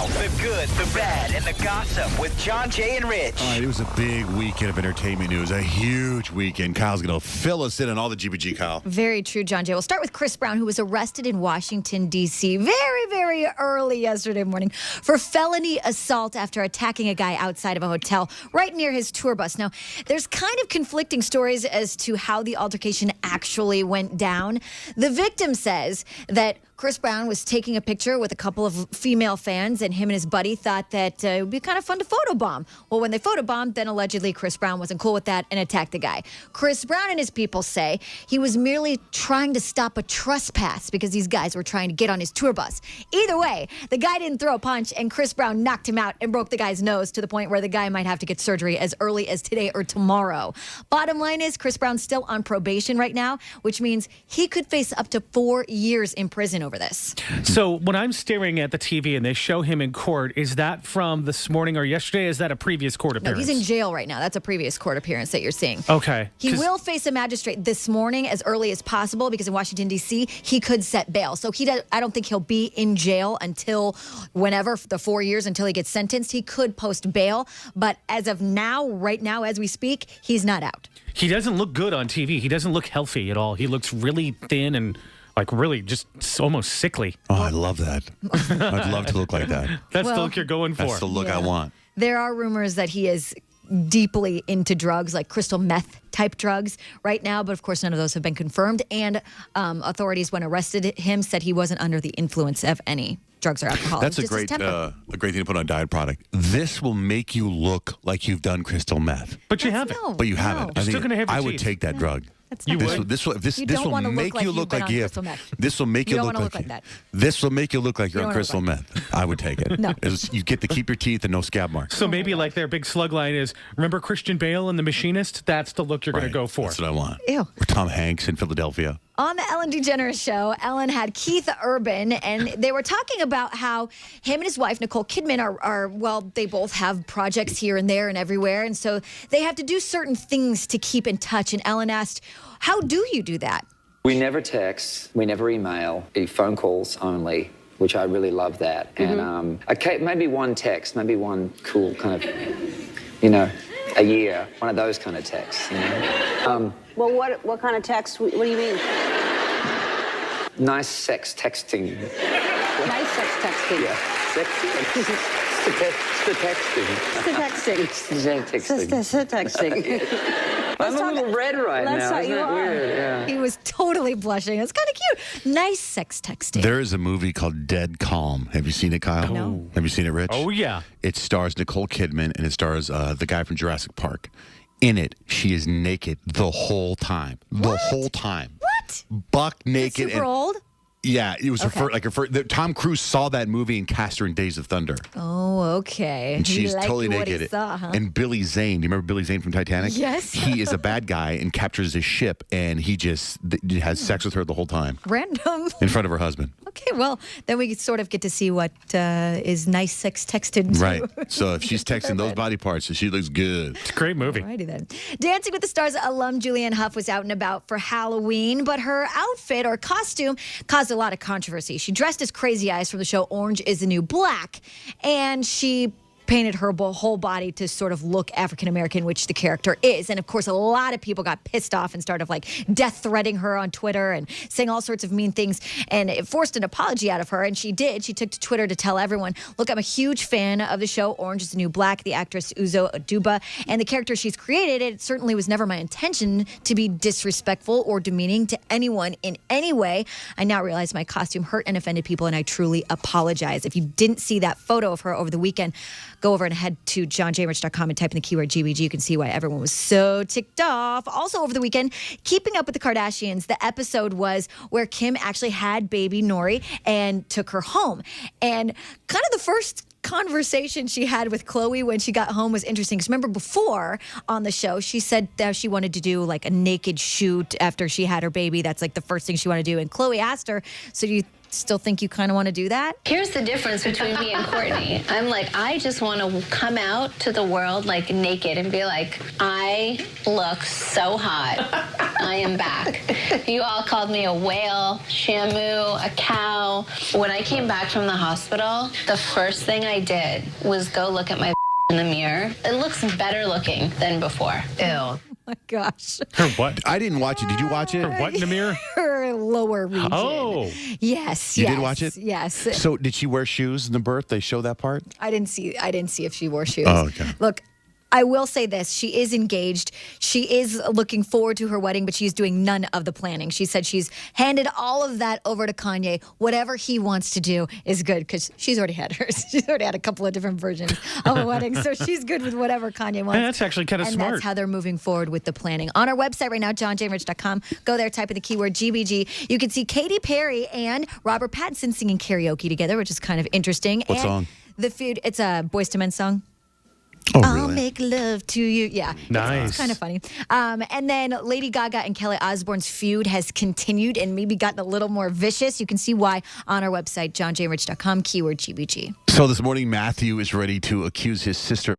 Now, the good, the bad, and the gossip with John, Jay, and Rich. All right, it was a big weekend of entertainment news, a huge weekend. Kyle's going to fill us in on all the GBG, Kyle. Very true, John Jay. We'll start with Chris Brown, who was arrested in Washington, D.C. very, very early yesterday morning for felony assault after attacking a guy outside of a hotel right near his tour bus. Now, there's kind of conflicting stories as to how the altercation actually went down. The victim says that Chris Brown was taking a picture with a couple of female fans, and him and his buddy thought that it would be kind of fun to photobomb. Well, when they photobombed, then allegedly Chris Brown wasn't cool with that and attacked the guy. Chris Brown and his people say he was merely trying to stop a trespass because these guys were trying to get on his tour bus. Either way, the guy didn't throw a punch, and Chris Brown knocked him out and broke the guy's nose to the point where the guy might have to get surgery as early as today or tomorrow. Bottom line is Chris Brown's still on probation right now, which means he could face up to 4 years in prison over this. So when I'm staring at the TV and they show him in court, is that from this morning or yesterday? Is that a previous court appearance? No, he's in jail right now. That's a previous court appearance that you're seeing. Okay. He will face a magistrate this morning as early as possible because in Washington, D.C., he could set bail. So I don't think he'll be in jail until whenever, the 4 years until he gets sentenced. He could post bail. But as of now, right now, as we speak, he's not out. He doesn't look good on TV. He doesn't look healthy at all. He looks really thin and like really just almost sickly. Oh, I love that. I'd love to look like that. That's the look you're going for. That's the look I want. There are rumors that he is deeply into drugs, like crystal meth type drugs right now, but of course none of those have been confirmed. And authorities, when arrested him, said he wasn't under the influence of any drugs or alcohol. That's a great thing to put on a diet product. This will make you look like you've done crystal meth. But you haven't. No, But you haven't. You're still gonna have your I would teeth. take that drug. You would? This will make you look like you have. This will make you look like that. This will make you look like you're on crystal meth. I would take it. No. You get to keep your teeth and no scab marks. So maybe like their big slug line is, remember Christian Bale and The Machinist? That's the look you're going to go for. That's what I want. Ew. Or Tom Hanks in Philadelphia. On the Ellen DeGeneres show, Ellen had Keith Urban, and they were talking about how him and his wife, Nicole Kidman, well, they both have projects here and there and everywhere, and so they have to do certain things to keep in touch. And Ellen asked, how do you do that? We never text, we never email, phone calls only, which I really love that. And okay, maybe one text, maybe one cool kind of, a year, one of those kind of texts, Well, what kind of text? What do you mean? Nice sex texting. Nice sex texting. Yeah, sex texting. It's the texting. It's the texting. It's the texting. I'm a little red right now. Isn't that weird? Yeah. He was totally blushing. It's kind of cute. Nice sex texting. There is a movie called Dead Calm. Have you seen it, Kyle? No. Have you seen it, Rich? Oh, yeah. It stars Nicole Kidman, and it stars the guy from Jurassic Park. In it, she is naked the whole time. The whole time. What? Buck naked. Super old? Yeah, it was her first. Tom Cruise saw that movie and cast her in Days of Thunder. Oh, okay. And she's totally what naked. He saw, huh? And Billy Zane, do you remember Billy Zane from Titanic? Yes. He is a bad guy and captures his ship, and he just has sex with her the whole time. Random. In front of her husband. Okay, well, then we sort of get to see what is nice sex texted. Right. So if she's texting those body parts, she looks good. It's a great movie. Alrighty then. Dancing with the Stars alum Julianne Hough was out and about for Halloween, but her outfit or costume caused a lot of controversy. She dressed as Crazy Eyes from the show Orange is the New Black, and she painted her whole body to sort of look African-American, which the character is. And of course, a lot of people got pissed off and started death threatening her on Twitter and saying all sorts of mean things. And it forced an apology out of her. And she did. She took to Twitter to tell everyone, look, I'm a huge fan of the show Orange is the New Black, the actress Uzo Aduba, and the character she's created. It certainly was never my intention to be disrespectful or demeaning to anyone in any way. I now realize my costume hurt and offended people, and I truly apologize. If you didn't see that photo of her over the weekend, go over and head to johnjrich.com and type in the keyword GBG. You can see why everyone was so ticked off. Also over the weekend, Keeping Up with the Kardashians, the episode was where Kim actually had baby Nori and took her home. And kind of the first conversation she had with Khloe when she got home was interesting. Because remember before on the show, she said that she wanted to do a naked shoot after she had her baby. That's the first thing she wanted to do. And Khloe asked her, so do you still think you kind of want to do that? Here's the difference between me and Courtney. I'm like, I just want to come out to the world like naked and be like, I look so hot. I am back. You all called me a whale, Shamu, a cow. When I came back from the hospital, the first thing I did was go look at my in the mirror. It looks better looking than before. Ew. Oh my gosh. Her what? I didn't watch it. Did you watch it? Her what in the mirror? Her lower region. Oh. Yes. You yes, did watch it? Yes. So did she wear shoes in the birth? They show that part? I didn't see if she wore shoes. Oh, okay. Look, I will say this. She is engaged. She is looking forward to her wedding, but she's doing none of the planning. She said she's handed all of that over to Kanye. Whatever he wants to do is good because she's already had hers. She's already had a couple of different versions of a wedding. So she's good with whatever Kanye wants. Yeah, that's actually kind of smart. And that's how they're moving forward with the planning. On our website right now, johnjrich.com, go there, type in the keyword GBG. You can see Katy Perry and Robert Pattinson singing karaoke together, which is kind of interesting. What song? The feud, it's a Boyz II Men song. Oh, I'll really? make love to you. Yeah. Nice. It's kind of funny. And then Lady Gaga and Kelly Osbourne's feud has continued and maybe gotten a little more vicious. You can see why on our website, johnjrich.com, keyword GBG. So this morning, Matthew is ready to accuse his sister